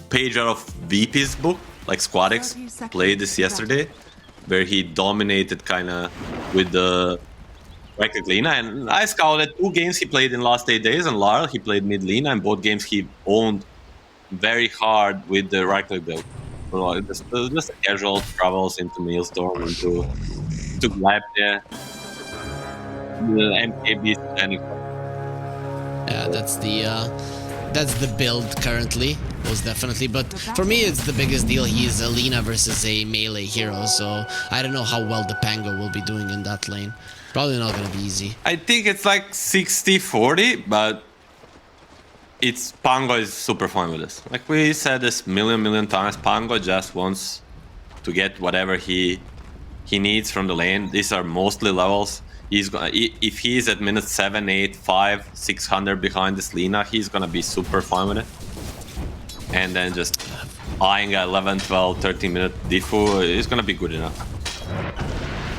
page out of VP's book, like Squadix played this yesterday, where he dominated kind of with the Reckless Lina. And I scouted 2 games he played in last 8 days, and Larl, he played mid Lina, and both games he owned very hard with the right-click build. So just a casual travels into Maelstrom, into Glab there. The MKB standing. Yeah, that's the build currently, most definitely. But for me, it's the biggest deal. He's a Lina versus a melee hero, so I don't know how well the Pango will be doing in that lane. Probably not gonna be easy. I think it's like 60-40, but Pango is super fine with this. Like we said this million times, Pango just wants to get whatever he needs from the lane. These are mostly levels. If he's at minute 7, 8, 5, 600 behind this Lina, he's gonna be super fine with it. And then just eyeing a 11, 12, 13 minute Difu is gonna be good enough.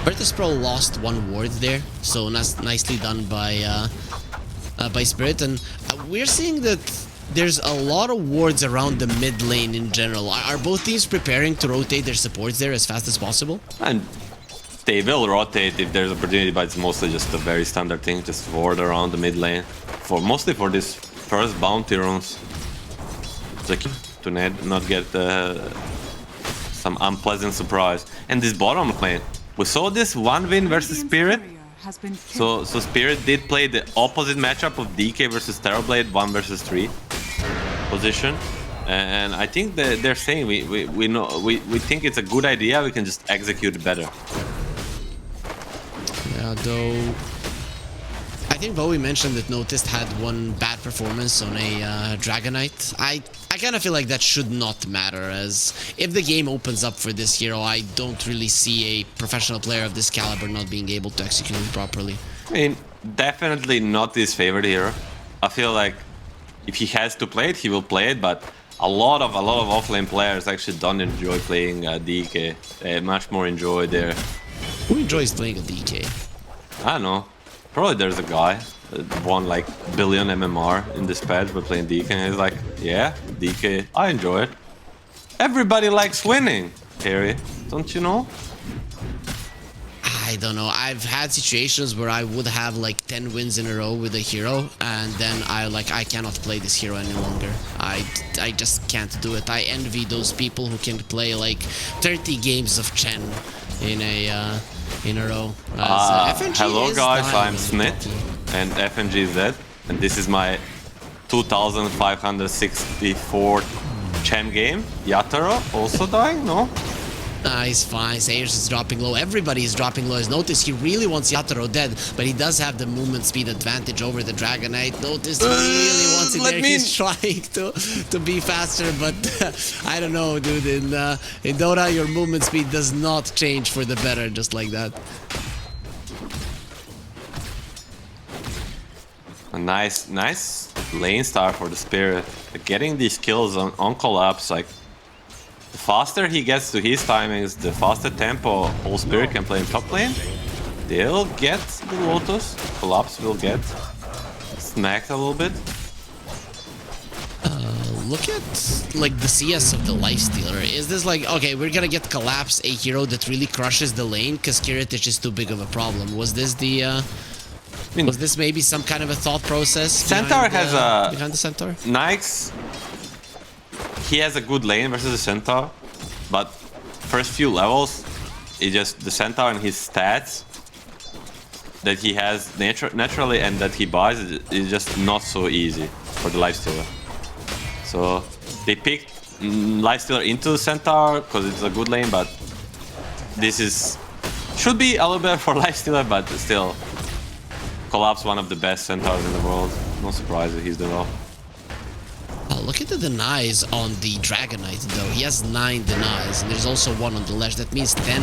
Virtus.pro lost 1 ward there, so nicely done by Spirit, and we're seeing that there's a lot of wards around the mid lane in general. Are both teams preparing to rotate their supports there as fast as possible? And they will rotate if there's opportunity, but it's mostly just a very standard thing, just ward around the mid lane. Mostly for this first bounty runs. Like to not get some unpleasant surprise. And this bottom lane, we saw this 1 win versus Spirit. So Spirit did play the opposite matchup of DK versus Terrorblade 1 versus 3 position. And I think that they're saying we think it's a good idea, we can just execute it better. Yeah, though I think Bo3 mentioned that Noticed had 1 bad performance on a Dragonite. I kind of feel like that should not matter, as if the game opens up for this hero, I don't really see a professional player of this caliber not being able to execute it properly. I mean, definitely not his favorite hero. I feel like if he has to play it, he will play it, but a lot of offlane players actually don't enjoy playing DK. They much more enjoy their... Who enjoys playing a DK? I don't know. Probably there's a guy that won like billion MMR in this patch by playing DK, and he's like, yeah, DK, I enjoy it. Everybody likes winning, Harry, don't you know? I don't know. I've had situations where I would have like 10 wins in a row with a hero, and then I cannot play this hero any longer. I just can't do it. I envy those people who can play like 30 games of Chen in a row. Hello guys, I'm Snit, and FNG is dead, and this is my 2564 Chen game. Yatoro also dying, no? He's fine. Sayers is dropping low. Everybody is dropping low. As Notice, he really wants Yatoro dead, but he does have the movement speed advantage over the Dragonite. Notice really wants it there. He's trying to be faster, but I don't know, dude. In Dota, your movement speed does not change for the better, just like that. A nice lane start for the Spirit. Getting these kills on collapse, like, the faster he gets to his timings, the faster tempo all Spirit can play in top lane. They'll get the Lotus. Collapse will get smacked a little bit. Look at like the CS of the Lifestealer. Is this like, okay, we're gonna get Collapse, a hero that really crushes the lane because Kiritich is too big of a problem? Was this the was this maybe some kind of a thought process? Centaur behind the Centaur? Nyx, he has a good lane versus the Centaur, but first few levels, it just the Centaur and his stats that he has naturally and that he buys is just not so easy for the Lifestealer. So they picked Lifestealer into the Centaur because it's a good lane, but this should be a little better for Lifestealer, but still, Collapse one of the best Centaurs in the world. No surprise that he's the well. Oh, look at the denies on the Dragonite though. He has 9 denies, and there's also 1 on the ledge. That means 10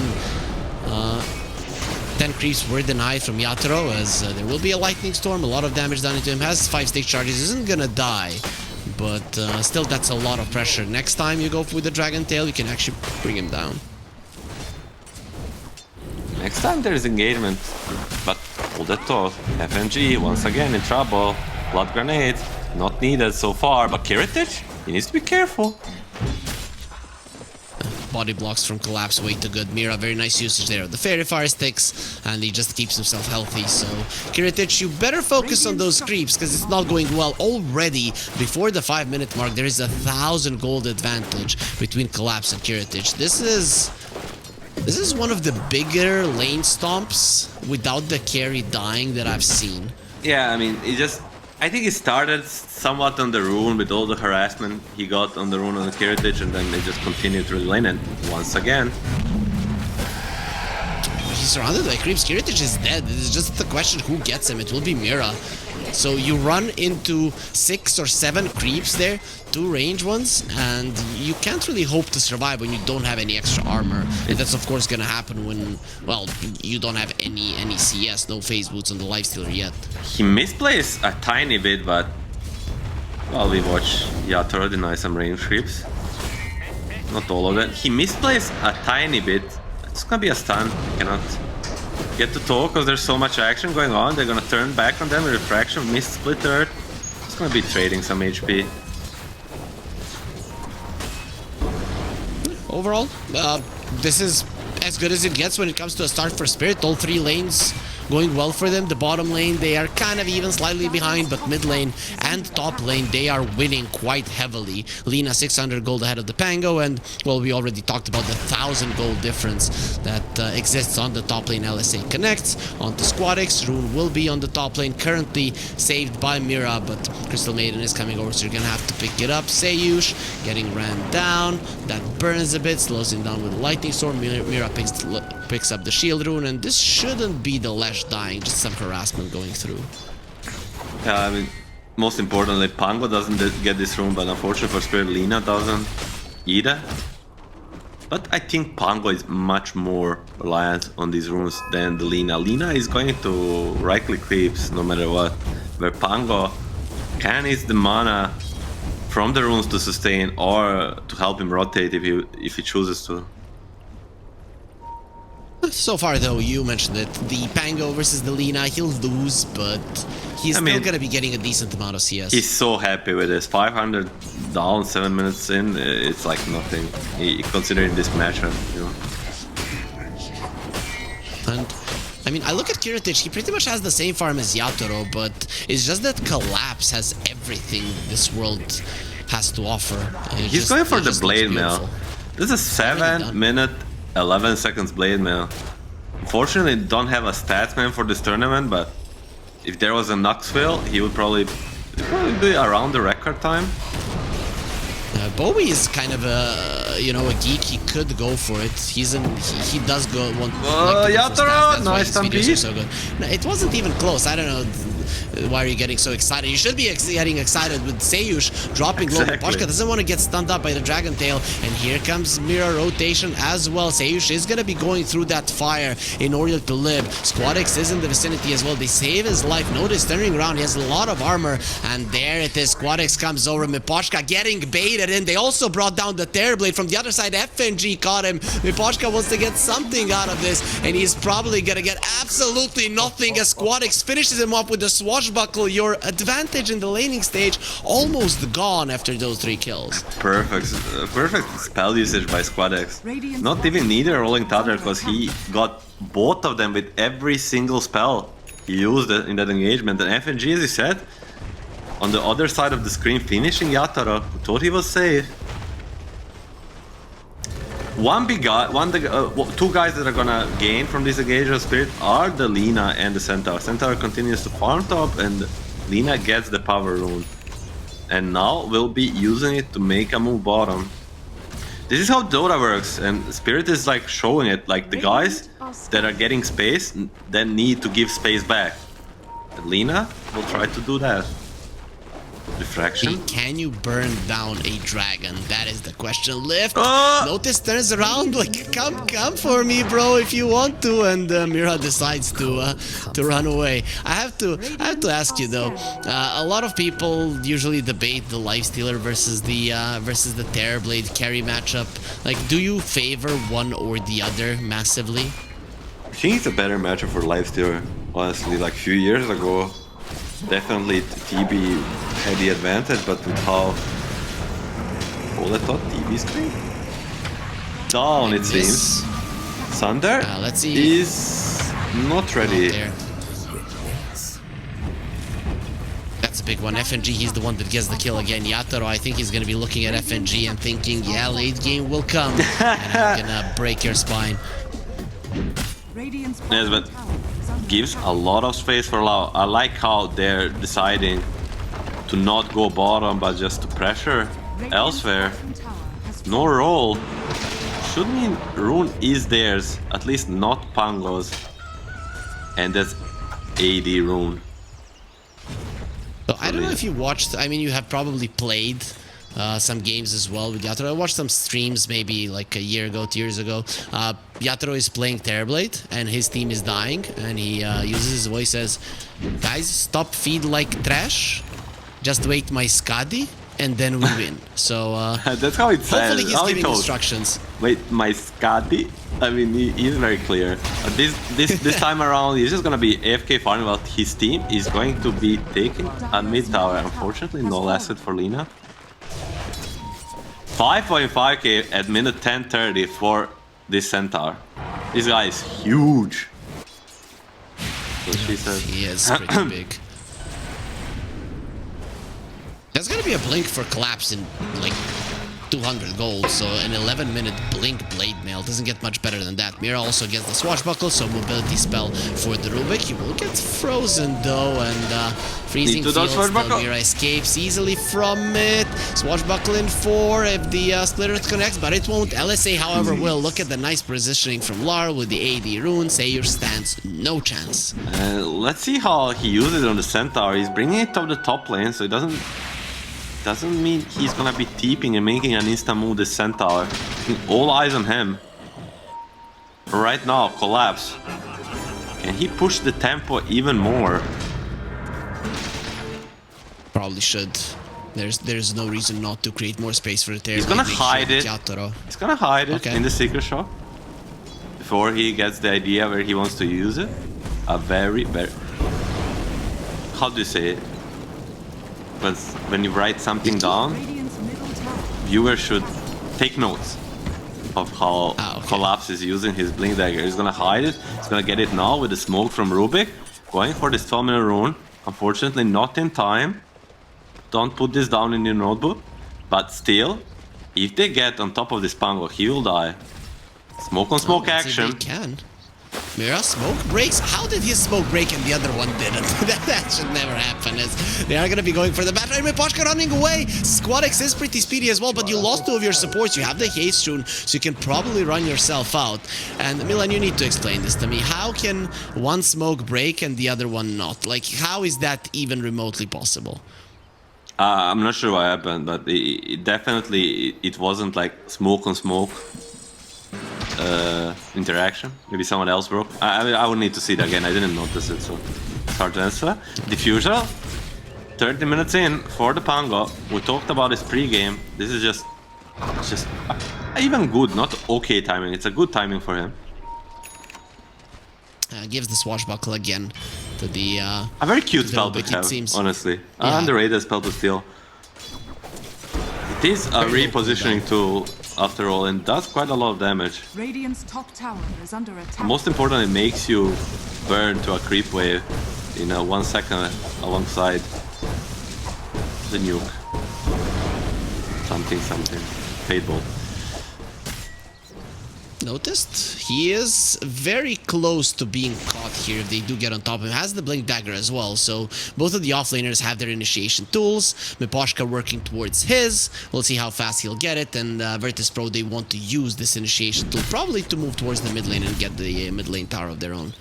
creeps were denied from Yatoro, as there will be a lightning storm, a lot of damage done into him. Has 5 stake charges, isn't gonna die, but still that's a lot of pressure. Next time you go with the Dragon Tail, you can actually bring him down. Next time there's engagement, but hold that thought. FNG once again in trouble. Blood Grenade, not needed so far, but Kiritich, he needs to be careful. body blocks from Collapse way too good. Mira, very nice usage there of the Fairy Fire sticks, and he just keeps himself healthy. So, Kiritich, you better focus on those creeps, because it's not going well already. Before the 5-minute mark, there is 1,000 gold advantage between Collapse and Kiritich. This is one of the bigger lane stomps without the carry dying that I've seen. Yeah, I mean, I think it started somewhat on the rune with all the harassment he got on the rune on the Kiritich, and then they just continued through the lane, and once again... He's surrounded by creeps. Kiritich is dead. It's just the question who gets him. It will be Mira. So you run into 6 or 7 creeps there, 2 range ones, and you can't really hope to survive when you don't have any extra armor. And that's of course gonna happen when, well, you don't have any CS, no phase boots on the lifestealer yet. He misplays a tiny bit, but while we watch Yatoro deny some range creeps, not all of them. He misplays a tiny bit. It's gonna be a stun. Cannot get to talk because there's so much action going on. They're gonna turn back on them. Refraction, missed split earth. It's gonna be trading some HP. Overall, this is as good as it gets when it comes to a start for Spirit. All 3 lanes going well for them. The bottom lane, they are kind of even slightly behind, but mid lane and top lane, they are winning quite heavily. Lina 600 gold ahead of the Pango, and, well, we already talked about the 1,000 gold difference that exists on the top lane. LSA connects onto Squadix. Rune will be on the top lane, currently saved by Mira, but Crystal Maiden is coming over, so you're gonna have to pick it up. Seiyush getting ran down. That burns a bit, slows him down with a Lightning Storm. Mira picks up the shield rune, and this shouldn't be the Lash dying, just some harassment going through. Yeah, I mean, most importantly, Pango doesn't get this rune, but unfortunately for Spirit, Lina doesn't either. But I think Pango is much more reliant on these runes than the Lina. Lina is going to right-click creeps no matter what, where Pango can use the mana from the runes to sustain or to help him rotate if he chooses to. So far, though, you mentioned it. The Pango versus the Lina, he'll lose, but he's still gonna be getting a decent amount of CS. He's so happy with this. 500 down, 7 minutes in, it's like nothing. Considering this matchup, you know. And I mean, I look at Kiritich, he pretty much has the same farm as Yatoro, but it's just that Collapse has everything this world has to offer. He's going for the blade mail. This is 7 minute 11 seconds blade mail. Unfortunately, don't have a statsman for this tournament, but if there was a Knoxville, he would probably be around the record time. Bo3 is kind of a, you know, a geek. He could go for it. He does go want. Yatoro, nice stampede. So good. No, it wasn't even close. I don't know. Why are you getting so excited? You should be getting excited with Seiyush dropping low. Miposhka doesn't want to get stunned up by the Dragon Tail, and here comes Mira rotation as well. Seiyush is going to be going through that fire in order to live. Squadix is in the vicinity as well. They save his life. Notice turning around, he has a lot of armor, and there it is. Squadix comes over. Miposhka getting baited in. They also brought down the Terrorblade from the other side. FNG caught him. Miposhka wants to get something out of this, and he's probably going to get absolutely nothing as Squadix finishes him up with the swashbuckle. Your advantage in the laning stage almost gone after those 3 kills. Perfect spell usage by Squadix. Not even neither Rolling Thunder, because he got both of them with every single spell he used in that engagement. And FNG, as he said, on the other side of the screen, finishing Yatoro, who thought he was safe. Two guys that are gonna gain from this engagement of Spirit are the Lina and the Centaur. Centaur continues to farm top, and Lina gets the power rune. And now will be using it to make a move bottom. This is how Dota works, and Spirit is like showing it. Like the guys that are getting space then need to give space back. And Lina will try to do that. Diffraction. Can you burn down a dragon? That is the question. Lift. Notice turns around like, come for me, bro, if you want to. And Mira decides to run away. I have to ask you though. A lot of people usually debate the Lifestealer versus the Terrorblade carry matchup. Like, do you favor one or the other massively? I think it's a better matchup for Lifestealer. Honestly, like a few years ago, definitely TB had the advantage, but with how I thought TB is great. down, it this- seems. Thunder let's see. is not Not ready. there. That's a big one. FNG, he's the one that gets the kill again. Yatoro, I think he's going to be looking at FNG and thinking, yeah, late game will come. And I'm going to break your spine. Yes, but gives a lot of space for Lao. I like how they're deciding to not go bottom, but just to pressure elsewhere. No roll. Should mean rune is theirs, at least not Pango's. And that's AD rune. So I don't know if you watched, I mean, you have probably played some games as well with Yatoro. I watched some streams maybe like a year ago, 2 years ago. Yatoro is playing Terrorblade and his team is dying, and he uses his voice as, guys, stop feed like trash, just wait my Skadi, and then we win. So That's how it says. hopefully he's how giving it goes. instructions. Wait, my Skadi? I mean, he's very clear. This time around, he's just gonna be AFK farming, but his team is going to be taking a mid tower. Unfortunately, no asset for Lina. 5.5k at minute 10:30 for this Centaur. This guy is huge. So she says. He is pretty big. There's gonna be a blink for collapse in like 200 gold, so an 11-minute blink blade mail doesn't get much better than that. Mira also gets the swashbuckle, so mobility spell for the Rubik. He will get frozen though, and freezing fields, though Mira escapes easily from it. Swashbuckle in 4 if the splitter connects, but it won't. LSA, however, will. Look at the nice positioning from Lar with the AD rune. Sayur stands no chance. Let's see how he uses it on the Centaur. He's bringing it up the top lane, so it doesn't mean he's gonna be TPing and making an insta move this Centaur. All eyes on him. Right now, collapse. Can he push the tempo even more? Probably should. There's no reason not to create more space for the Terror. He's gonna hide it. Yatoro. He's gonna hide it Okay. in the secret shop before he gets the idea where he wants to use it. A very, how do you say it? But when you write something down, viewers should take notes of how Collapse is using his Blink Dagger. He's gonna hide it. He's gonna get it now with the smoke from Rubik. Going for this 12-minute rune. Unfortunately, not in time. Don't put this down in your notebook. But still, if they get on top of this Pango, he will die. Smoke on smoke action. They can. Mira, smoke breaks? How did his smoke break and the other one didn't? that should never happen, as they are going to be going for the battle. Miposhka running away! Squadex is pretty speedy as well, but you lost 2 of your supports. You have the haste rune, so you can probably run yourself out. And Milan, you need to explain this to me. How can one smoke break and the other one not? Like, how is that even remotely possible? I'm not sure what happened, but it definitely it wasn't like smoke on smoke interaction. Maybe someone else broke. I would need to see it again. I didn't notice it, so it's hard to answer. Diffusal, 30 minutes in for the Pango. We talked about this pre-game. This is just even good, not okay timing. It's a good timing for him. Gives the swashbuckle again to the a very cute spell to have, honestly. Underrated spell to steal. It is a repositioning tool after all, and does quite a lot of damage. Radiant's top tower is under attack. Most important, it makes you burn to a creep wave in 1 second alongside the nuke. Something. Fadebolt. Noticed? He is very close to being caught here if they do get on top of him. Has the Blink Dagger as well, so both of the offlaners have their initiation tools. Miposhka working towards his. We'll see how fast he'll get it, and Virtus.pro, they want to use this initiation tool probably to move towards the mid lane and get the mid lane tower of their own.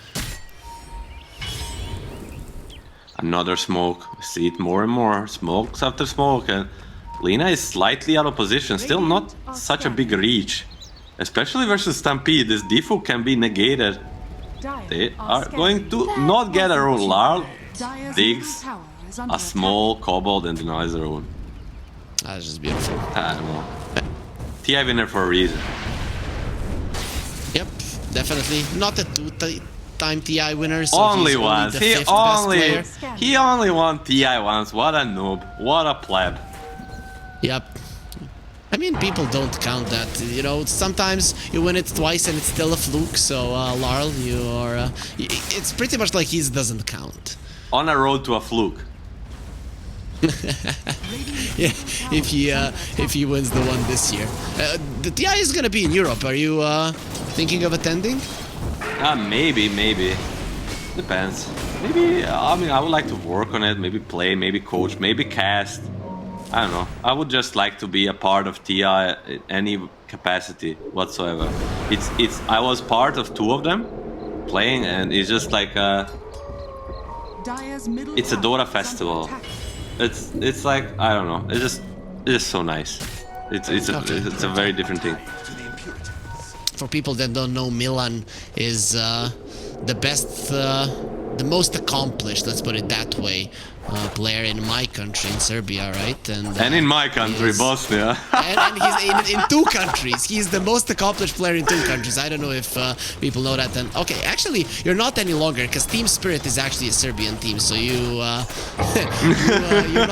Another smoke. We see it more and more. Smokes after smoke, and Lina is slightly out of position. Still not such a big reach. Especially versus Stampede, this default can be negated. They are going to not get a rune. Larl digs a small kobold and denies the rune. That's just beautiful. I don't know. TI winner for a reason. Yep, definitely. Not a two-time TI winner, so only he's once. Only the He only won TI once. What a noob. What a pleb. Yep. I mean, people don't count that. You know, sometimes you win it twice and it's still a fluke. So, Larl, you are. It's pretty much like his doesn't count. On a road to a fluke. Yeah, if he wins the one this year. The TI is gonna be in Europe. Are you thinking of attending? Maybe. Depends. Maybe, I mean, I would like to work on it, maybe play, maybe coach, maybe cast. I don't know. I would just like to be a part of TI in any capacity whatsoever. I was part of 2 of them playing, and it's just like it's a Dota festival. It's like, I don't know. It's just so nice. It's a very different thing. For people that don't know, Milan is the best, the most accomplished, let's put it that way, player in my country, in Serbia, right? And in my country, Bosnia. and he's in 2 countries. He's the most accomplished player in 2 countries. I don't know if people know that. And okay, actually, you're not any longer, because Team Spirit is actually a Serbian team, so you're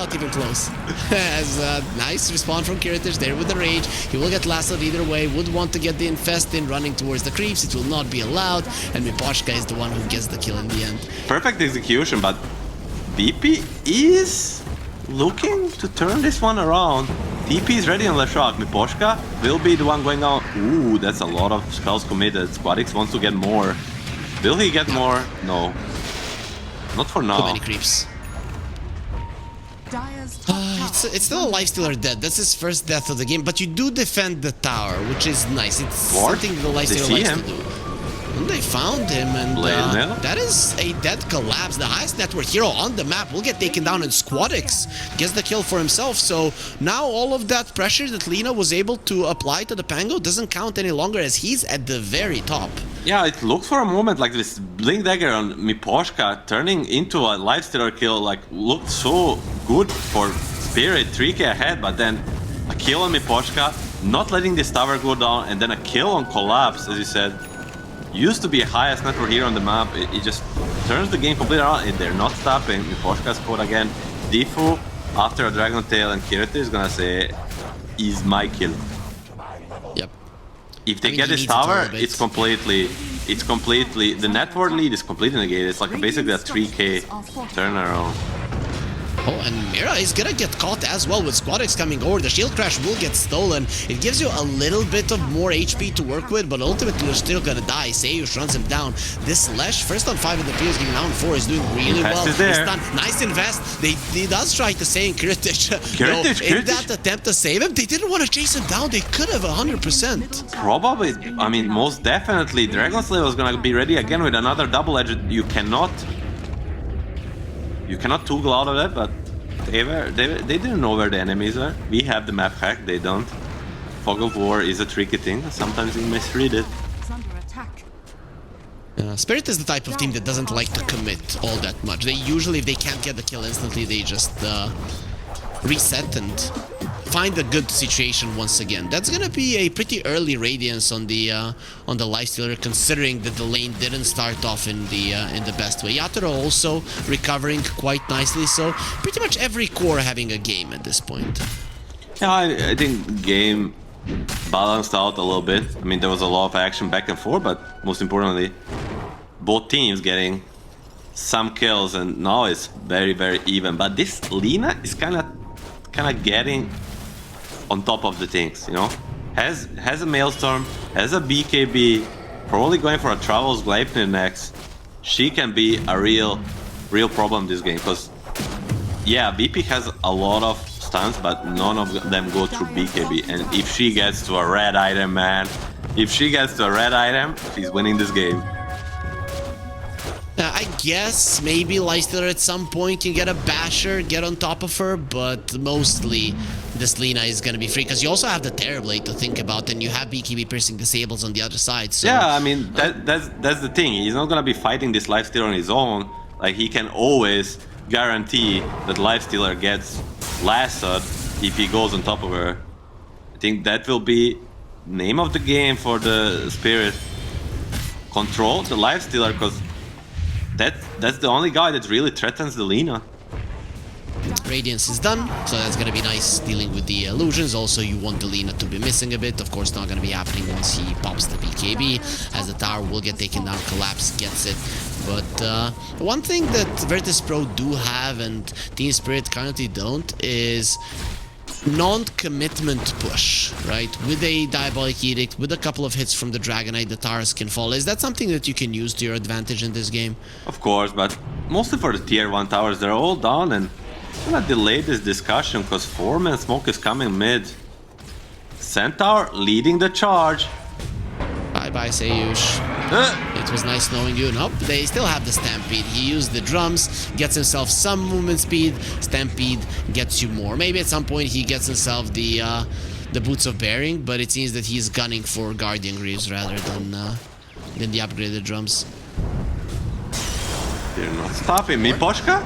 not even close. As a nice respawn from Kiritish there with the rage. He will get lassoed either way. Would want to get the infest in, running towards the creeps. It will not be allowed, and Miposhka is the one who gets the kill in the end. Perfect execution, but BP is looking to turn this one around. TP is ready on left shock. Miposhka will be the one going out. Ooh, that's a lot of spells committed. Squadix wants to get more. Will he get more? No. Not for now. Too many creeps. It's still a lifestealer dead. That's his first death of the game, but you do defend the tower, which is nice. It's something the lifestealer likes to do. And they found him, and that is a dead collapse. The highest net worth hero on the map will get taken down, and Squadix gets the kill for himself. So now all of that pressure that Lina was able to apply to the Pango doesn't count any longer, as he's at the very top. Yeah, it looked for a moment like this Blink Dagger on Miposhka turning into a lifestealer kill, like, looked so good for Spirit, 3k ahead, but then a kill on Miposhka, not letting this tower go down, and then a kill on Collapse, as you said. Used to be a highest network here on the map. It just turns the game completely around, and they're not stopping. Miposhka's caught again. Difu, after a Dragon Tail and Kirito, is gonna say, is my kill. Yep. If they get this tower, it's completely, the network lead is completely negated. It's like basically a 3k turnaround. Oh, and Mira is gonna get caught as well with Squadix coming over. The shield crash will get stolen. It gives you a little bit of more HP to work with, but ultimately you're still gonna die. Seiyush runs him down. This Lesh, first on 5 in the previous game, now on 4, is doing really well. Nice invest. He does try to save Kiritish. In that attempt to save him, they didn't want to chase him down. They could have 100%. Probably, I mean, most definitely. Dragon Slayer is gonna be ready again with another double-edged. You cannot toggle out of that, but they didn't know where the enemies are. We have the map hack, they don't. Fog of War is a tricky thing. Sometimes you misread it. Spirit is the type of team that doesn't like to commit all that much. They usually, if they can't get the kill instantly, they just reset and find a good situation once again. That's gonna be a pretty early Radiance on the lifestealer, considering that the lane didn't start off in the best way. Yatoro also recovering quite nicely, so pretty much every core having a game at this point. Yeah, I think game balanced out a little bit. I mean, there was a lot of action back and forth, but most importantly, both teams getting some kills, and now it's very, very even. But this Lina is kind of getting on top of the things, you know. Has a Maelstrom, has a BKB, probably going for a Travels Gleipnir next. She can be a real problem this game, because yeah, BP has a lot of stuns, but none of them go through BKB. And if she gets to a red item, man, if she gets to a red item, she's winning this game. I guess maybe Lifestealer at some point can get a Basher, get on top of her, but mostly this Lina is going to be free, because you also have the Terrorblade to think about, and you have BKB piercing disables on the other side. So yeah, I mean, that's the thing. He's not going to be fighting this Lifestealer on his own. Like, he can always guarantee that Lifestealer gets lassoed if he goes on top of her. I think that will be name of the game for the Spirit. Control the Lifestealer, because that's the only guy that really threatens the Lina. Radiance is done, so that's gonna be nice dealing with the illusions. Also, you want the Lina to be missing a bit. Of course, not gonna be happening once he pops the BKB, as the tower will get taken down. Collapse gets it. But one thing that Virtus.pro do have and Team Spirit currently don't is non-commitment push, right? With a Diabolic Edict, with a couple of hits from the Dragonite, the towers can fall. Is that something that you can use to your advantage in this game? Of course, but mostly for the tier 1 towers, they're all down, and I'm gonna delay this discussion because 4-man smoke is coming mid. Centaur leading the charge. Bye-bye, Sayush. It was nice knowing you. Nope, they still have the Stampede. He used the drums, gets himself some movement speed. Stampede gets you more. Maybe at some point he gets himself the Boots of Bearing, but it seems that he's gunning for Guardian Greaves rather than the upgraded drums. They're not stopping me, Poshka.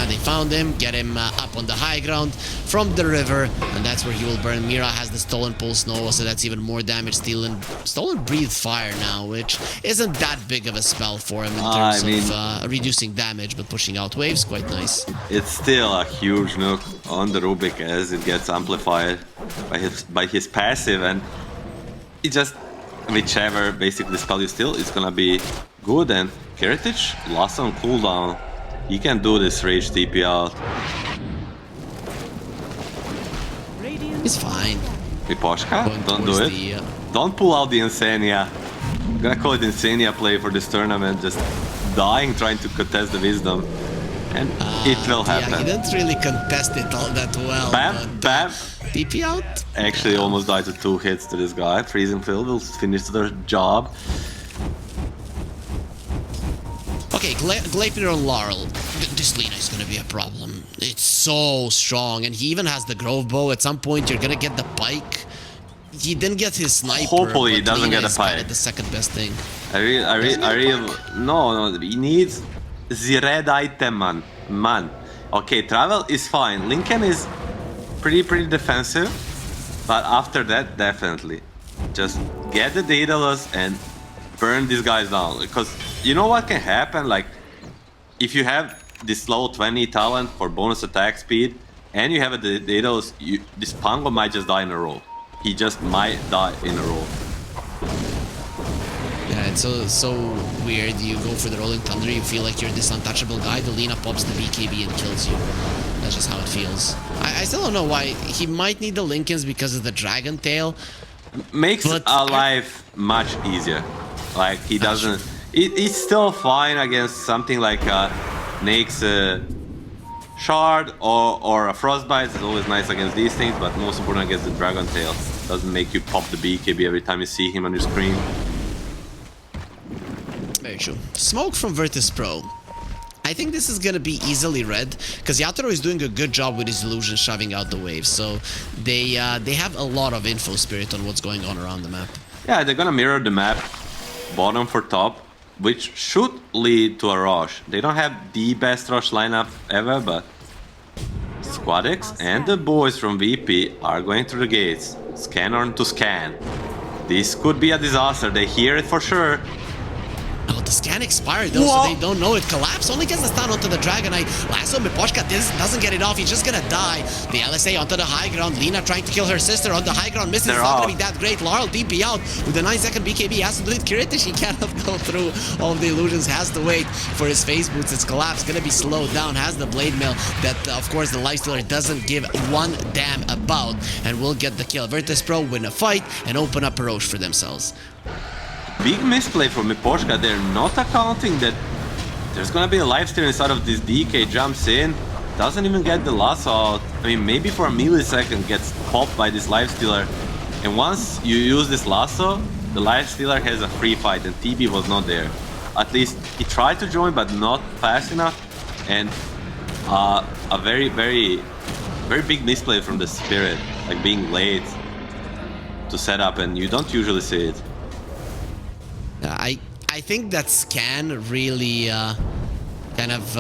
They found him, get him up on the high ground from the river, and that's where he will burn. Mira has the Stolen Pulse Nova, so that's even more damage. Stolen Breathe Fire now, which isn't that big of a spell for him in terms of reducing damage, but pushing out waves, quite nice. It's still a huge nuke on the Rubik as it gets amplified by his passive, and it just, whichever basically spell you steal is gonna be good. And Heritage lost on cooldown. He can do this Rage TP out. He's fine. Miposhka, don't do it. Don't pull out the Insania. I'm gonna call it Insania play for this tournament. Just dying trying to contest the Wisdom. And it will happen. Yeah, he didn't really contest it all that well. Bam, bam. TP out? Actually almost died to 2 hits to this guy. Freezing Field will finish the job. Okay, Glapier on Laurel. This Lina is gonna be a problem. It's so strong, and he even has the Grove Bow. At some point, you're gonna get the Pike. He didn't get his Sniper. Hopefully, he doesn't Lina get a is Pike. kinda the second best thing. No, he needs the red item, man. Okay, Travel is fine. Lincoln is pretty defensive, but after that, definitely. Just get the Daedalus and burn these guys down, because you know what can happen? Like, if you have this low 20 talent for bonus attack speed, and you have a Daedalus, this Pango might just die in a row. He just might die in a row. Yeah, it's so weird. You go for the Rolling Thunder, you feel like you're this untouchable guy, the Lina pops the BKB and kills you. That's just how it feels. I still don't know why. He might need the Lincolns because of the Dragon Tail. Makes our life much easier. Like, he doesn't... It's still fine against something like Nake's Shard or a Frostbite. It's always nice against these things, but most important against the Dragon Tail. Doesn't make you pop the BKB every time you see him on your screen. Very true. Smoke from Virtus.pro. I think this is gonna be easily read, because Yatoro is doing a good job with his illusion shoving out the waves, so they have a lot of info spirit on what's going on around the map. Yeah, they're gonna mirror the map, bottom for top, which should lead to a rush. They don't have the best rush lineup ever, but Squadix and the boys from VP are going through the gates. Scanner to scan. This could be a disaster, they hear it for sure. Oh, the scan expired though, so they don't know it. Collapse only gets the stun onto the Dragonite. Lasso Miposhka doesn't get it off, he's just gonna die. The LSA onto the high ground. Lina trying to kill her sister on the high ground. Misses, it's not gonna be that great. Laurel DP out with the 9-second BKB. Has to do it. Kiritish, he cannot go through all of the illusions. Has to wait for his face boots. It's Collapse, gonna be slowed down. Has the Blade Mail that, of course, the Lifestealer doesn't give one damn about. And will get the kill. Virtus.pro win a fight and open up a Roche for themselves. Big misplay from Miposhka. They're not accounting that there's gonna be a lifesteal inside of this DK. Jumps in, doesn't even get the lasso out. I mean, maybe for a millisecond gets popped by this lifestealer. And once you use this lasso, the lifestealer has a free fight, and TB was not there. At least he tried to join, but not fast enough. And a very big misplay from the Spirit, like being late to set up, and you don't usually see it. I think that scan really kind of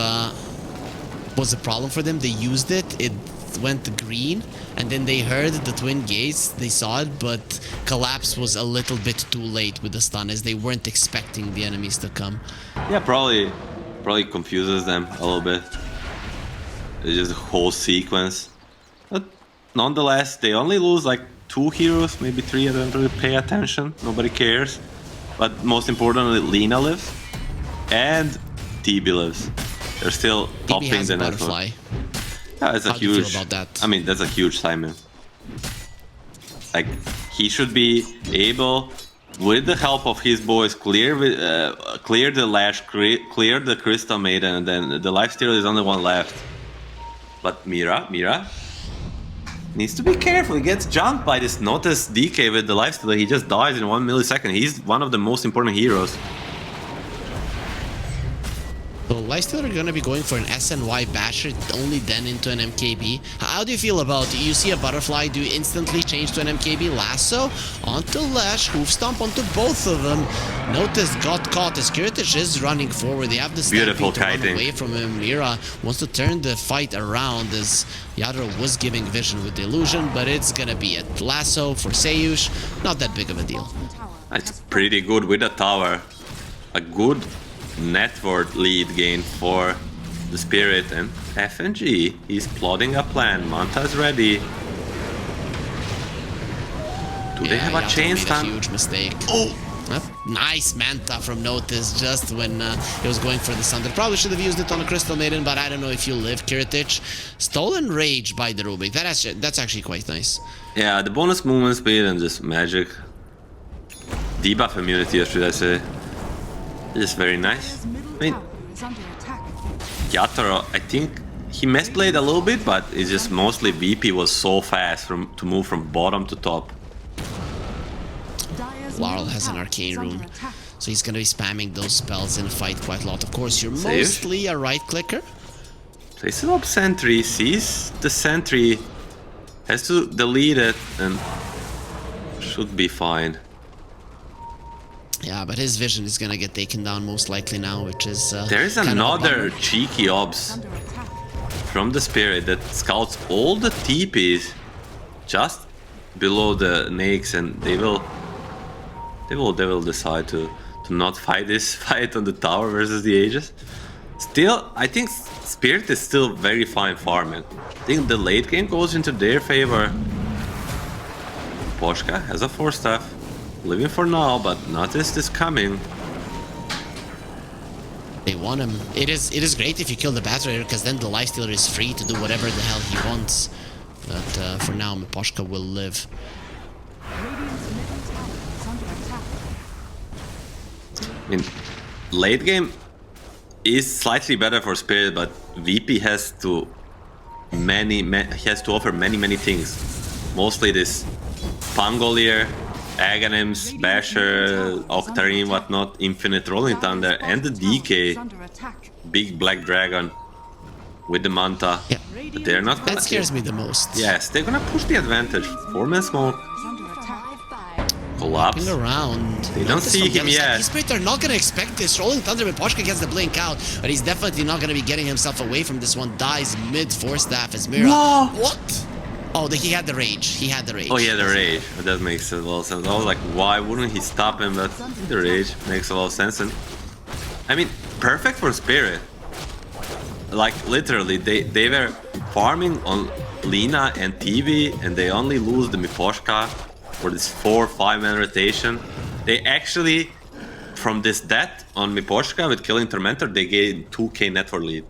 was a problem for them. They used it, it went green, and then they heard the twin gates, they saw it, but Collapse was a little bit too late with the stun, as they weren't expecting the enemies to come. Yeah, probably confuses them a little bit. It's just a whole sequence. But nonetheless, they only lose like 2 heroes, maybe 3. I don't really pay attention. Nobody cares. But most importantly, Lina lives. And TB lives. They're still topping the network. Butterfly. Yeah, it's a How do you huge. feel about that? I mean, that's a huge Simon. Like, he should be able, with the help of his boys, clear the Lash, clear the Crystal Maiden, and then the lifesteal is only one left. But Mira needs to be careful. He gets jumped by this Notice DK with the lifesteal. He just dies in 1 millisecond. He's one of the most important heroes. So Lifesteal are going to be going for an SNY Basher, only then into an MKB. How do you feel about it? You see a Butterfly, do you instantly change to an MKB? Lasso onto Lash, Hoof Stomp onto both of them. Notice got caught as Kiritish is running forward. They have the Beautiful Stampede to run kiting. away from him. Mira wants to turn the fight around as Yadro was giving vision with the illusion, but it's going to be a Lasso for Seiyush. Not that big of a deal. It's pretty good with the tower. A good network lead gain for the Spirit, and FNG. He's plotting a plan. Manta's ready. Do they have a chain stun? Huge mistake. Oh! Nice Manta from Notice just when he was going for the Thunder. Probably should have used it on a Crystal Maiden, but I don't know if you live, Kiritich. Stolen Rage by the Rubik. That's actually quite nice. Yeah, the bonus movement speed and just magic. Debuff immunity, or should I say. Just very nice. I mean, Yatoro, I think he misplayed a little bit, but it's just mostly VP was so fast to move from bottom to top. Laurel has an arcane rune, so he's going to be spamming those spells in a fight quite a lot. Of course, you're mostly a right clicker. Places up sentry, sees the sentry, has to delete it, and should be fine. Yeah, but his vision is gonna get taken down most likely now, which is there is another cheeky obs from the Spirit that scouts all the TPs just below the Nakes, and they will decide to not fight this fight on the tower versus the Aegis. Still, I think Spirit is still very fine farming. I think the late game goes into their favor. Poshka has a 4-staff. Living for now, but Notice is coming. They want him. It is great if you kill the Bat Raider, because then the Lifestealer is free to do whatever the hell he wants. But for now, Miposhka will live. I mean, late game is slightly better for Spirit, but VP has to offer many things. Mostly this Pangolier, Aghanims, Basher, Octarine, whatnot, Infinite Rolling Thunder, and the DK, Big Black Dragon with the Manta. Yeah. But they're not gonna... That scares me the most. Yes, they're gonna push the advantage. 4-man smoke. Collapse. Around. They don't see him yet. These are not gonna expect this. Rolling Thunder with Poshka gets the blink out, but he's definitely not gonna be getting himself away from this one. Dies mid 4-staff as Mira. No! What? Oh, he had the rage. He had the rage. Oh, he had the rage. That makes a lot of sense. I was like, why wouldn't he stop him? But the rage makes a lot of sense. And I mean, perfect for Spirit. Like, literally, they were farming on Lina and TV, and they only lose the Miposhka for this 4-5-man rotation. They actually, from this death on Miposhka with killing Tormentor, they gained 2k network lead.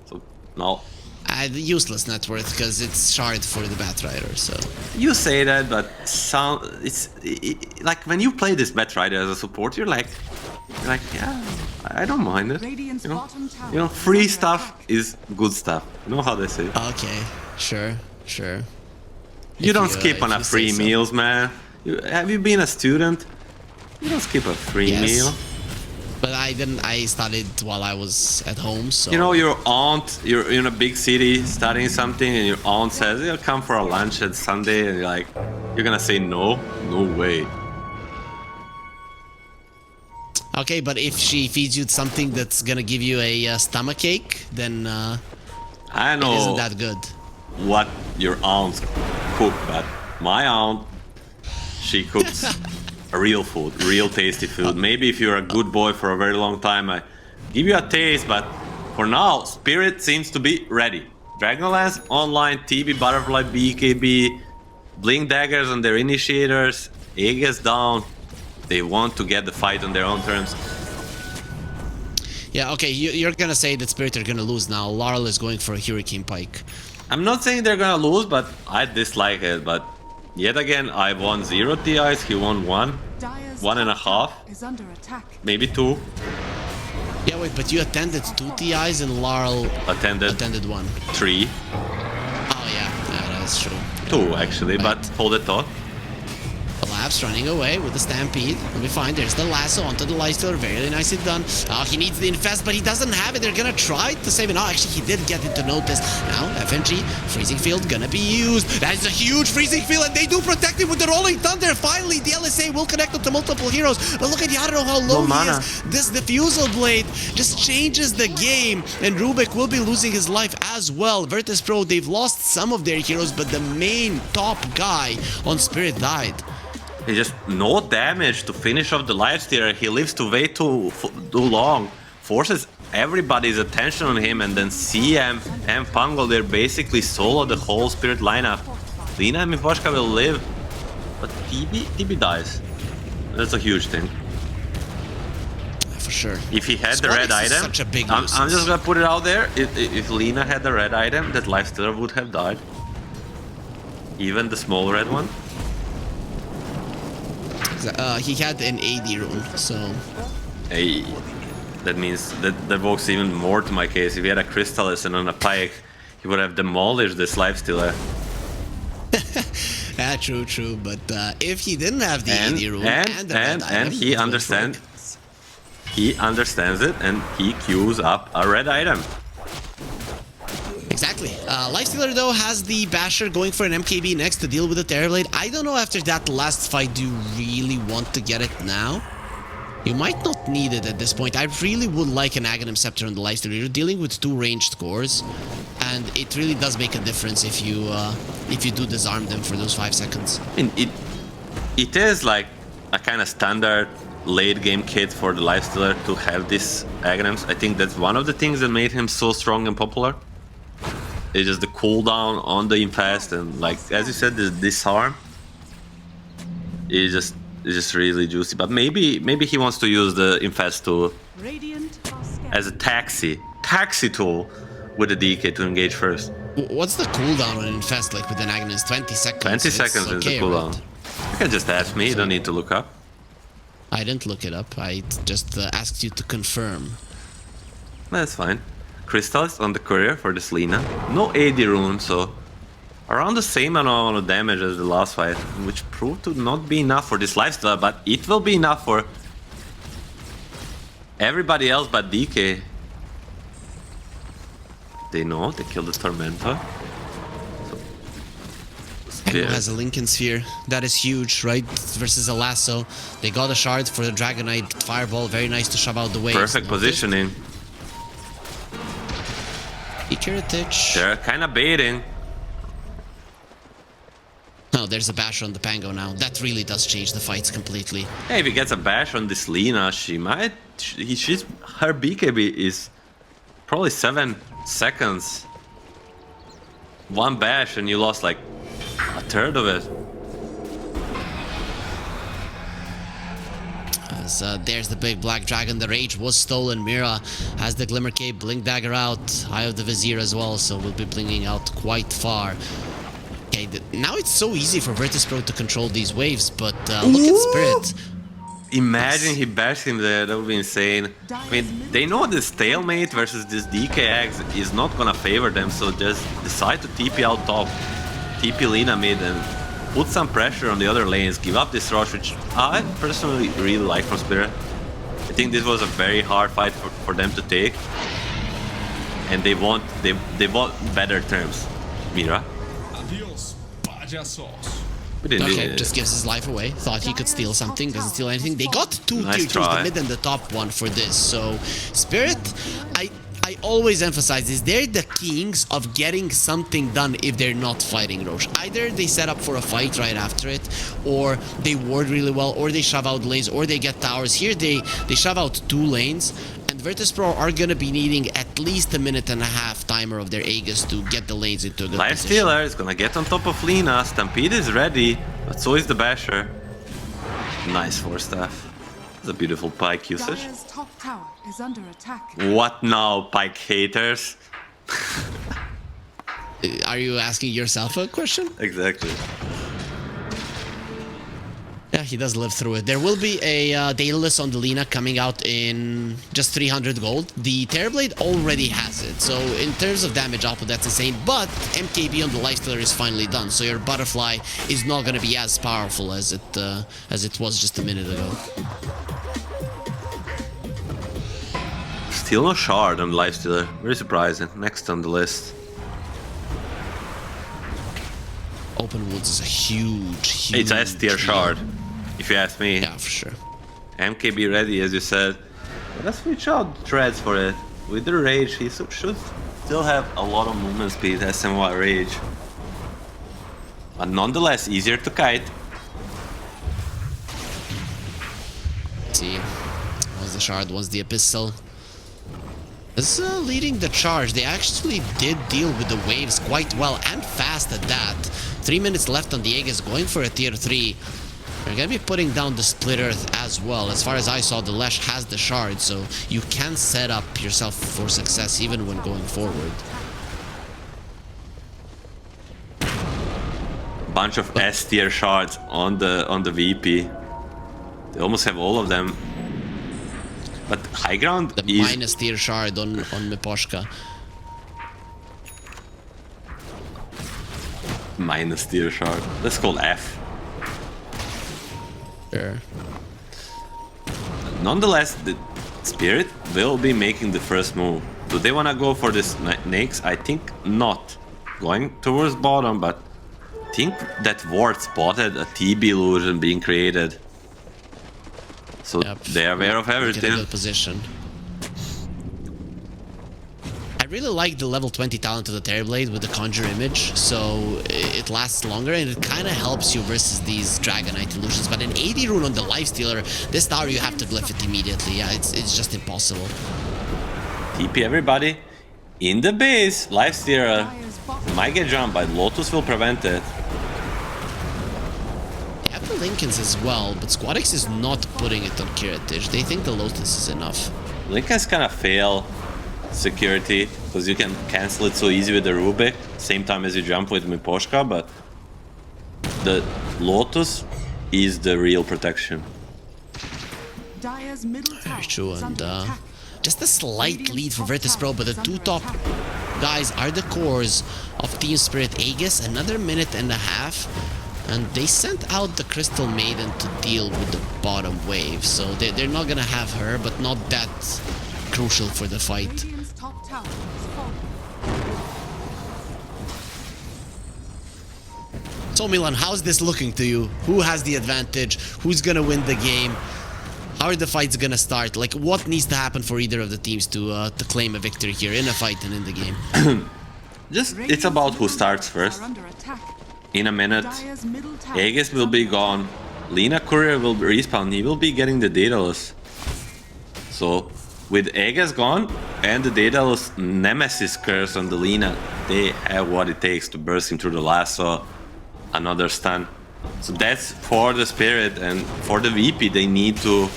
So now... The useless net worth, because it's shard for the Bat Rider, so... You say that, but like when you play this Bat Rider as a support, you're like, yeah, I don't mind it. You know, free stuff is good stuff. You know how they say. Okay, sure. You don't skip on a free meals, man. Have you been a student? You don't skip a free meal. But I didn't. I studied while I was at home, so... You know, your aunt, you're in a big city studying something, and your aunt says, "You'll come for a lunch at Sunday," and you're like, you're gonna say no? No way. Okay, but if she feeds you something that's gonna give you a stomachache, then I know it isn't that good. What your aunt cook, but my aunt, she cooks real food, real tasty food. Maybe if you're a good boy for a very long time, I give you a taste, but for now, Spirit seems to be ready. Dragonlance online, TB, Butterfly, BKB, Blink Daggers on their initiators, Aegis down. They want to get the fight on their own terms. Yeah, okay, you're gonna say that Spirit are gonna lose now. Laurel is going for a Hurricane Pike. I'm not saying they're gonna lose, but I dislike it. But yet again, I won 0 TIs, he won 1, Dire's 1.5, top is under attack. maybe 2. Yeah, wait, but you attended 2 TIs and Laurel attended 1. 3. Oh yeah, that's true. 2 actually, Right. but hold the thought. Collapse running away with the Stampede. Will be fine. There's the lasso onto the Lifestealer. Very nicely done. Oh, he needs the Infest, but he doesn't have it. They're gonna try to save it. Oh, actually, he did get into notice. Now, FNG, Freezing Field gonna be used. That's a huge Freezing Field, and they do protect him with the Rolling Thunder. Finally, the LSA will connect with the multiple heroes. But look at Yadro, how low he is. This Diffusal Blade just changes the game, and Rubik will be losing his life as well. Virtus.pro, they've lost some of their heroes, but the main top guy on Spirit died. He just no damage to finish off the lifestealer. He lives to way too long, forces everybody's attention on him, and then CM and Pungle, they're basically solo the whole Spirit lineup. Lina and Mivoshka will live, but TB dies. That's a huge thing. For sure. If he had the Squad red X is item, such a big I'm nuisance. just gonna put it out there. If Lina had the red item, that lifestealer would have died. Even the small red one. He had an AD rune, so... Hey, that means that works even more to my case. If he had a Crystallis and on a Pike, he would have demolished this lifestealer. Yeah, true. But if he didn't have the AD rune and the red item, he understands. He understands it, and he queues up a red item. Exactly. Lifestealer, though, has the Basher going for an MKB next to deal with the Terrorblade. I don't know after that last fight, do you really want to get it now? You might not need it at this point. I really would like an Aghanim Scepter on the Lifestealer. You're dealing with 2 ranged cores, and it really does make a difference if you do disarm them for those 5 seconds. I mean, it is like a kind of standard late game kit for the Lifestealer to have this Aghanims. I think that's one of the things that made him so strong and popular. It's just the cooldown on the Infest, and like as you said, the disarm is just really juicy. But maybe he wants to use the Infest tool as a taxi tool with the DK to engage first. What's the cooldown on Infest like with an Aghanim? 20 seconds. 20 seconds is the cooldown. Right? You can just ask me. You don't need to look up. I didn't look it up. I just asked you to confirm. That's fine. Crystals on the courier for this Lina. No AD rune, so around the same amount of damage as the last fight, which proved to not be enough for this lifestealer, but it will be enough for everybody else but DK. They know, they killed the Tormentor. Echo has a Lincoln Sphere. That is huge, right? Versus a Lasso. They got a shard for the Dragonite Fireball. Very nice to shove out the waves. Perfect positioning. They're kind of baiting. No, there's a bash on the Pango now. That really does change the fights completely. Hey, if he gets a bash on this Lina, she might... her BKB is probably 7 seconds. 1 bash and you lost like a third of it. There's the big black dragon. The rage was stolen. Mira has the Glimmer Cape, Blink Dagger out, Eye of the Vizier as well, so we'll be blinging out quite far. Okay, now it's so easy for Virtus.pro to control these waves, but look at Spirit. Imagine he bashed him there, that would be insane. I mean, they know this stalemate versus this DKX is not gonna favor them, so just decide to TP out top, TP Lina mid, and put some pressure on the other lanes, give up this rush, which I personally really like from Spirit. I think this was a very hard fight for them to take, and they want better terms. Mira. Okay, just gives his life away. Thought he could steal something, doesn't steal anything. They got 2 tier 2s, the mid and the top one for this. So Spirit, I always emphasize this. They're the kings of getting something done if they're not fighting Roche. Either they set up for a fight right after it, or they ward really well, or they shove out lanes, or they get towers. Here they shove out 2 lanes, and Virtus.pro are gonna be needing at least a minute and a half timer of their Aegis to get the lanes into a good position. Lifestealer is gonna get on top of Lina. Stampede is ready, but so is the Basher. Nice 4-staff. It's a beautiful Pike usage. Dire's top tower is under attack. What now, Pike haters? Are you asking yourself a question? Exactly. Yeah, he does live through it. There will be a Daedalus on the Lina coming out in just 300 gold. The Terrorblade already has it, so in terms of damage output, that's insane. But MKB on the Lifestealer is finally done, so your Butterfly is not going to be as powerful as it was just a minute ago. Still no shard on Lifestealer. Very surprising. Next on the list. Open Woods is a huge It's a S-tier shard, if you ask me. Yeah, for sure. MKB ready, as you said. But let's switch out Threads for it. With the Rage, he should still have a lot of movement speed, SMY Rage. But nonetheless, easier to kite. Let's see. Once the shard, once the Abyssal. This is leading the charge. They actually did deal with the waves quite well and fast at that. 3 minutes left on the Aegis, going for a tier 3. They're gonna be putting down the Split Earth as well. As far as I saw, the Lesh has the shard, so you can set up yourself for success even when going forward. Bunch of S-tier shards on the VP. They almost have all of them. But high ground The is... minus tier shard on Miposhka. Minus tier shard. That's called F. Sure. Nonetheless, the Spirit will be making the first move. Do they want to go for this Nyx? I think not. Going towards bottom, but I think that Ward spotted a TB illusion being created. So Yep. they are aware of In a everything. good position. I really like the level 20 talent of the Terrorblade with the Conjure image, so it lasts longer and it kind of helps you versus these Dragonite illusions. But an 80 rune on the Lifestealer, this tower you have to glyph it immediately. Yeah, it's just impossible. TP everybody in the base. Lifestealer Dire's bottom might get jumped, but Lotus will prevent it. They have the Lincolns as well, but Squadix is not putting it on Kiritage. They think the Lotus is enough. Lincoln's kind of fail security because you can cancel it so easy with the Rubik, same time as you jump with Miposhka, but the Lotus is the real protection. Dire's middle tower Very true, is and under attack. just a slight lead for Virtus.pro, but the 2 top guys are the cores of Team Spirit Aegis. Another minute and a half, and they sent out the Crystal Maiden to deal with the bottom wave, so they're not gonna have her, but not that crucial for the fight. Radiant's top tower is falling. So Milan, how's this looking to you? Who has the advantage? Who's gonna win the game? How are the fights gonna start? Like, what needs to happen for either of the teams to claim a victory here in a fight and in the game? Just, it's about who starts first. Are under attack. In a minute, Dire's middle tower Aegis is will be under gone. Lina Courier will respawn. He will be getting the Daedalus. So, with Aegis gone and the Daedalus Nemesis curse on the Lina, they have what it takes to burst him through the lasso. Another stun. So that's for the Spirit, and for the VP they need to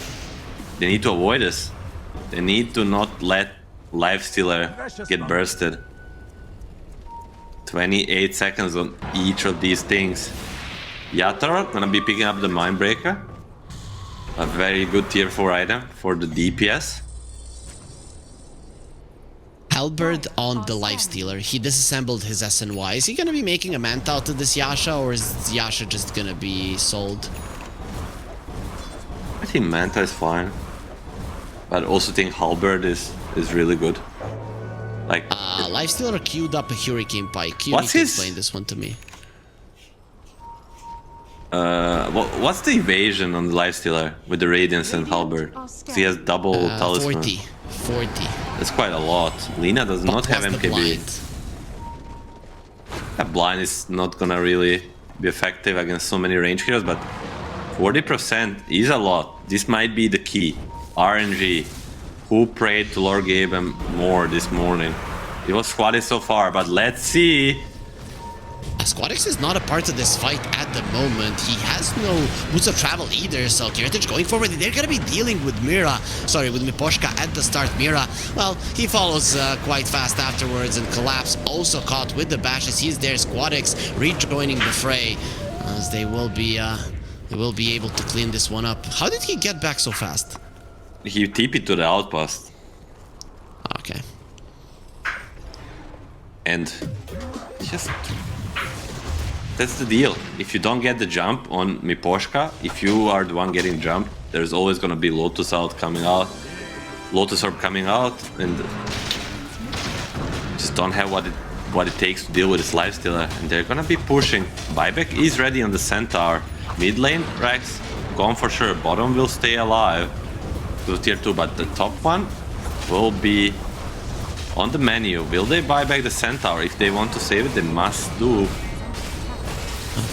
avoid this. They need to not let Lifestealer get bursted. 28 seconds on each of these things. Yatoro gonna be picking up the Mindbreaker. A very good tier 4 item for the DPS. Halberd on the Lifestealer. He disassembled his SNY. Is he gonna be making a Manta out of this Yasha, or is Yasha just gonna be sold? I think Manta is fine. But I also think Halberd is really good. Like, Lifestealer queued up a Hurricane Pike. You What's need to his- explain this one to me. what's the evasion on the Lifestealer with the Radiance and Halberd? 'Cause he has double talisman. 40. That's quite a lot. Lina does not have Plus the MKB. blind. That blind is not gonna really be effective against so many range heroes, but 40% is a lot. This might be the key. RNG. Who prayed to Lord Gaben more this morning? It was Squaddy so far, but let's see. Squadix is not a part of this fight at the moment. He has no boots of travel either, so Kiritich going forward, they're gonna be dealing with with Miposhka at the start. Mira, well, he follows quite fast afterwards, and Collapse also caught with the bashes. He's there, Squadix rejoining the fray, as they will be able to clean this one up. How did he get back so fast? He TP'd to the outpost. Okay. And just... that's the deal. If you don't get the jump on Miposhka, if you are the one getting jumped, there's always gonna be Lotus Orb coming out, and just don't have what it takes to deal with this lifestealer. And they're gonna be pushing. Buyback is ready on the Centaur. Mid lane, Rex, gone for sure. Bottom will stay alive to tier 2, but the top one will be on the menu. Will they buy back the Centaur? If they want to save it, they must do.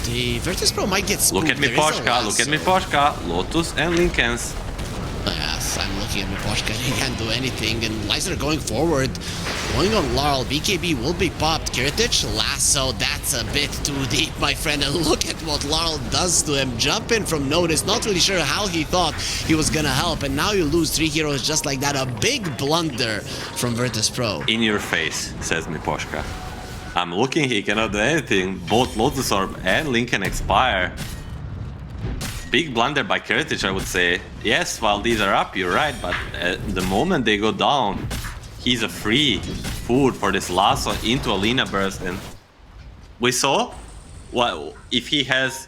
The Virtus.pro might get spooked. Look at Miposhka, Lotus and Lincolns. Yes, I'm looking at Miposhka. He can't do anything, and Lyser going forward. Going on Laurel, BKB will be popped. Kiritich, lasso, that's a bit too deep, my friend. And look at what Laurel does to him. Jump in from notice, not really sure how he thought he was gonna help. And now you lose 3 heroes just like that. A big blunder from Virtus.pro. In your face, says Miposhka. I'm looking, he cannot do anything. Both Lotus Orb and Lincoln expire. Big blunder by Kiritich, I would say. Yes, while these are up, you're right, but the moment they go down, he's a free food for this lasso into a Lina burst. And we saw, well, if he has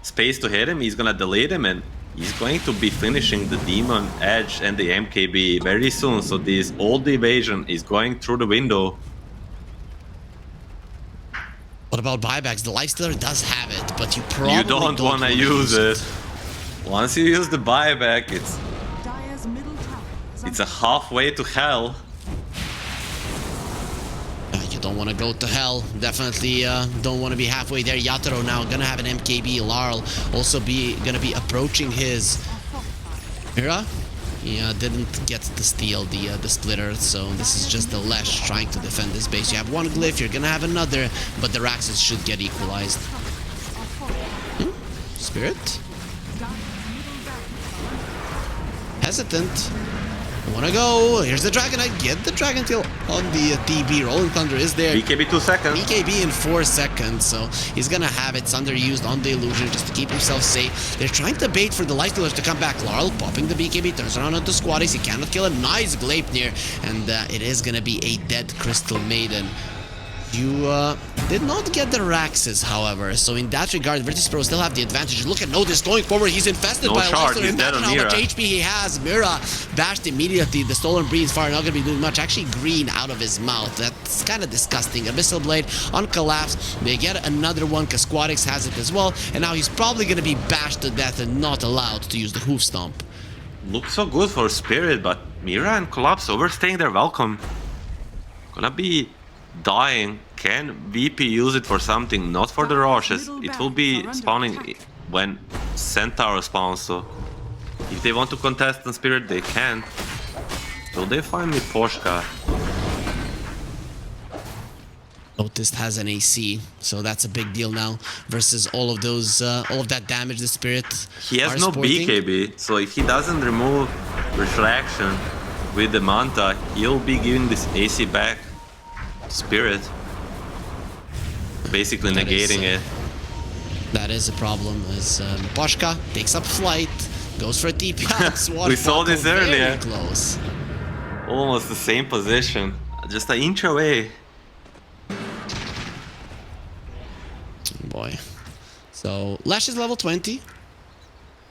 space to hit him, he's gonna delete him, and he's going to be finishing the Demon Edge and the MKB very soon. So this old evasion is going through the window. What about buybacks? The Lifestealer does have it, but you probably don't want to use it. Once you use the buyback, Dire's middle tower is it's a halfway to hell. You don't want to go to hell. Definitely don't want to be halfway there. Yatoro now gonna have an MKB. Larl also gonna be approaching his Mira. Yeah, didn't get to steal the splitter, so this is just the Lesh trying to defend this base. You have one glyph, you're gonna have another, but the Raxes should get equalized. Spirit? Hesitant. Wanna go. Here's the Dragonite. Get the Dragon Tail on the TB. Rolling Thunder is there. BKB 2 seconds. BKB in 4 seconds, so he's gonna have it underused on the illusion just to keep himself safe. They're trying to bait for the Lifestealers to come back. Laurel popping the BKB, turns around onto Squaddies. He cannot kill him. Nice Gleipnir, and it is gonna be a dead Crystal Maiden. You did not get the Raxes, however, so in that regard, Virtus.pro still have the advantage. Look at Notice going forward. He's infested by a shard. Lifestealer. He's dead Imagine on how much Mira. HP he has. Mira bashed immediately. The Stolen Breeze Fire not going to be doing much. Actually, green out of his mouth. That's kind of disgusting. Abyssal Blade on Collapse. They get another one because Squadix has it as well, and now he's probably going to be bashed to death and not allowed to use the Hoof Stomp. Looks so good for Spirit, but Mira and Collapse overstaying their welcome. Gonna be dying. Can VP use it for something, not for the rushes? It will be spawning when Centaur spawns, so if they want to contest on Spirit, they can. Will they find Miposhka? Noticed has an AC, so that's a big deal now versus all of those, all of that damage the Spirit. He has no sporting. BKB, so if he doesn't remove Refraction with the Manta, he'll be giving this AC back to Spirit. Basically That negating is, it. That is a problem, as Miposhka takes up flight, goes for a TP out. We saw this very earlier. Close. Almost the same position, just an inch away. Boy. So, Lash is level 20.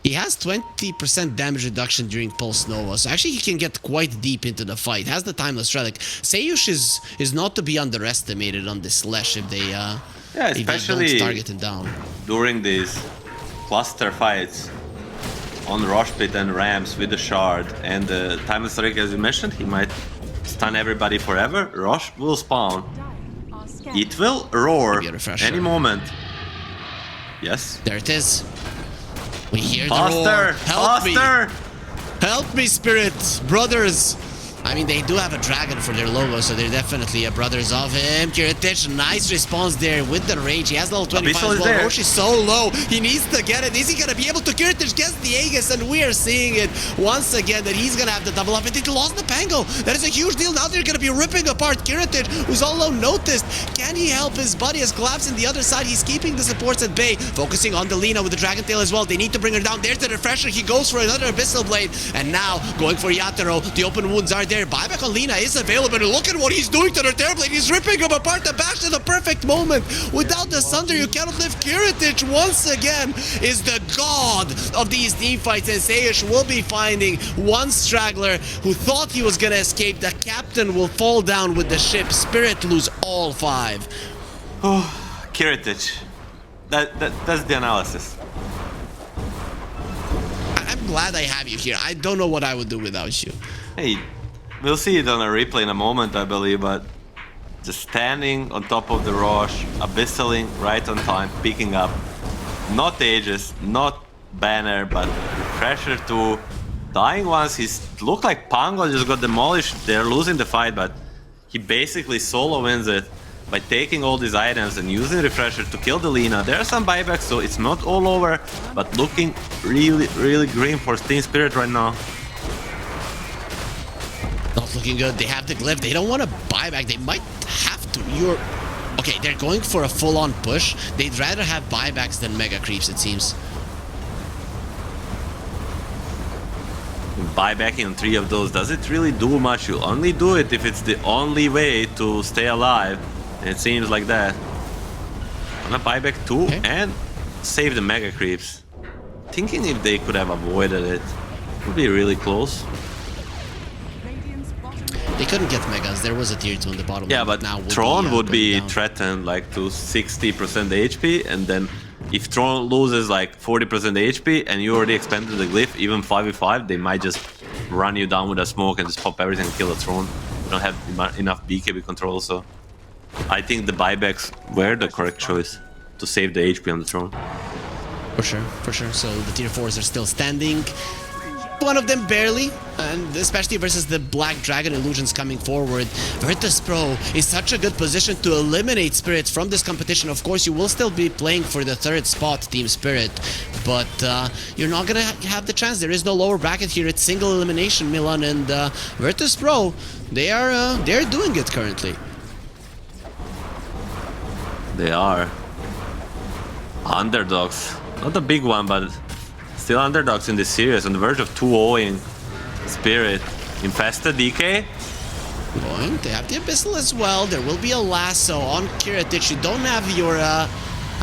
He has 20% damage reduction during Pulse Nova, so actually he can get quite deep into the fight. Has the Timeless Relic. Seiyush is not to be underestimated on this Lash if they especially if they don't target him down. During these cluster fights on Rush Pit and Ramps with the Shard and the Timeless Relic, as you mentioned, he might stun everybody forever. Rosh will spawn. Dire are scared. It will roar Maybe a refresher. any moment. Yes. There it is. We hear the Faster! roar. Help Faster! me! Help me, Spirit! Brothers! I mean, they do have a dragon for their logo, so they're definitely brothers of him. Kiritich, nice response there with the rage. He has level 25 Abyssal as is well. there. Rosh is so low. He needs to get it. Is he going to be able to? Kiritich gets the Aegis, and we are seeing it once again that he's going to have to double up. And they lost the Pango. That is a huge deal. Now they're going to be ripping apart Kiritich, who's all low noticed. Can he help his buddy as collapse in the other side? He's keeping the supports at bay, focusing on Delina with the Dragon Tail as well. They need to bring her down. There's the refresher. He goes for another Abyssal Blade, and now going for Yatoro. The open wounds are there. Buyback on Lina is available. And look at what he's doing to their Terrorblade. He's ripping them apart. The bash at the perfect moment. Without the Sunder, you cannot live. Kiritich once again is the god of these team fights, and Seish will be finding one straggler who thought he was gonna escape. The captain will fall down with the ship. Spirit lose all 5. Oh, Kiritich. That's the analysis. I'm glad I have you here. I don't know what I would do without you. Hey, we'll see it on a replay in a moment, I believe, but just standing on top of the Rosh, abyssaling right on time, picking up. Not Aegis, not Banner, but Pressure 2. Dying once, he looked like Pango just got demolished. They're losing the fight, but he basically solo wins it by taking all these items and using Refresher to kill the Lina. There are some buybacks, so it's not all over, but looking really, really green for Team Spirit right now. Not looking good. They have the glyph. They don't want to buy back. They might have to. Okay, they're going for a full-on push. They'd rather have buybacks than mega creeps, it seems. Buybacking on 3 of those, does it really do much? You only do it if it's the only way to stay alive. And it seems like that. Wanna buyback 2 Okay. and save the mega creeps. Thinking if they could have avoided it. Would be really close. Radiant's bottom They couldn't get megas. There was a tier 2 on the bottom. Yeah, lane, but now Tron would be going down. threatened like to 60% HP, and then if Tron loses like 40% HP and you already expanded the glyph, even 5v5, they might just run you down with a smoke and just pop everything and kill the Tron. You don't have enough BKB control, so I think the buybacks were the correct choice to save the HP on the Tron. For sure, for sure. So the tier 4s are still standing. One of them barely, and especially versus the Black Dragon illusions coming forward. Virtus.pro is such a good position to eliminate Spirits from this competition. Of course, you will still be playing for the 3rd spot, Team Spirit, but you're not gonna have the chance. There is no lower bracket here. It's single elimination, Milan, and Virtus.pro, they're doing it currently. They are underdogs. Not a big one, but still underdogs in this series, on the verge of 2-0ing Spirit. Infested DK. Going, they have the Abyssal as well. There will be a lasso on Kiritich. You don't have your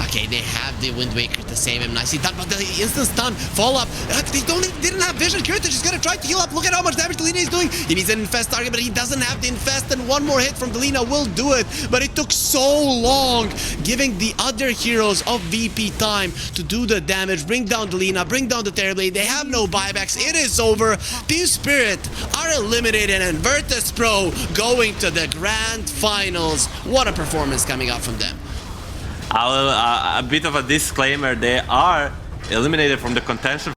okay, they have the Wind Waker to save him. Nicely done, but the instant stun, fall up. They didn't have vision. Kiritich is gonna try to heal up. Look at how much damage Delina is doing. He needs an infest target, but he doesn't have the infest, and one more hit from Delina will do it. But it took so long, giving the other heroes of VP time to do the damage. Bring down Delina, bring down the Terrorblade. They have no buybacks. It is over. Team Spirit are eliminated, and Virtus.pro going to the grand finals. What a performance coming out from them. A bit of a disclaimer, they are eliminated from the contention